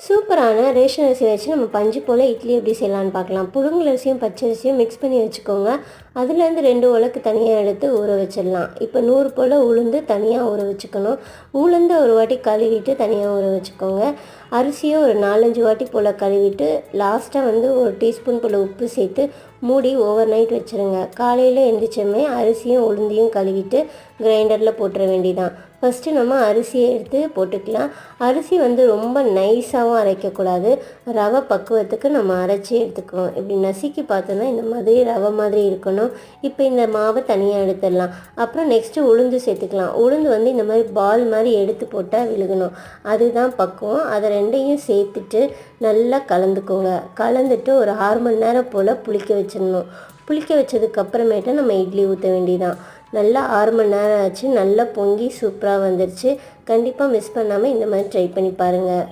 சூப்பரான ரேஷன் அரிசி வச்சு நம்ம பஞ்சு போல் இட்லி எப்படி செய்யலான்னு பார்க்கலாம். புழுங்கல் அரிசியும் பச்சரிசியும் மிக்ஸ் பண்ணி வச்சுக்கோங்க. அதுலேருந்து 2 உலக்கு தனியாக எடுத்து ஊற வச்சிடலாம். இப்போ 100 போல் உளுந்து தனியாக ஊற வச்சுக்கணும். உளுந்து ஒரு வாட்டி கழுவிட்டு தனியாக ஊற வச்சுக்கோங்க. அரிசியை ஒரு 4-5 வாட்டி போல் கழுவிட்டு லாஸ்ட்டாக ஒரு டீஸ்பூன் போல் உப்பு சேர்த்து மூடி ஓவர் நைட் வச்சுருங்க. காலையில் எழுந்திரிச்சோமே அரிசியும் உளுந்தையும் கழுவிட்டு கிரைண்டரில் போட்டுற வேண்டியதான். ஃபஸ்ட்டு நம்ம அரிசியை எடுத்து போட்டுக்கலாம். அரிசி ரொம்ப நைஸாகவும் அரைக்கக்கூடாது. ரவை பக்குவத்துக்கு நம்ம அரைச்சி எடுத்துக்கணும். இப்படி நசுக்கி பார்த்தோன்னா இந்த மாதிரி ரவை மாதிரி இருக்கணும். இப்போ இந்த மாவை தனியாக எடுத்துடலாம். அப்புறம் நெக்ஸ்ட்டு உளுந்து சேர்த்துக்கலாம். உளுந்து இந்த மாதிரி பால் மாதிரி எடுத்து போட்டால் விழுகணும். அதுதான் பக்குவம். அதை ரெண்டையும் சேர்த்துட்டு நல்லா கலந்துக்கோங்க. கலந்துட்டு ஒரு 6 மணி நேரம் போல் புளிக்க வச்சிடணும். புளிக்க வச்சதுக்கப்புறமேட்டு நம்ம இட்லி ஊற்ற வேண்டியதான். நல்லா 6 மணி நேரம் ஆச்சு. நல்லா பொங்கி சூப்பராக வந்துடுச்சு. கண்டிப்பாக மிஸ் பண்ணாமல் இந்த மாதிரி ட்ரை பண்ணி பாருங்கள்.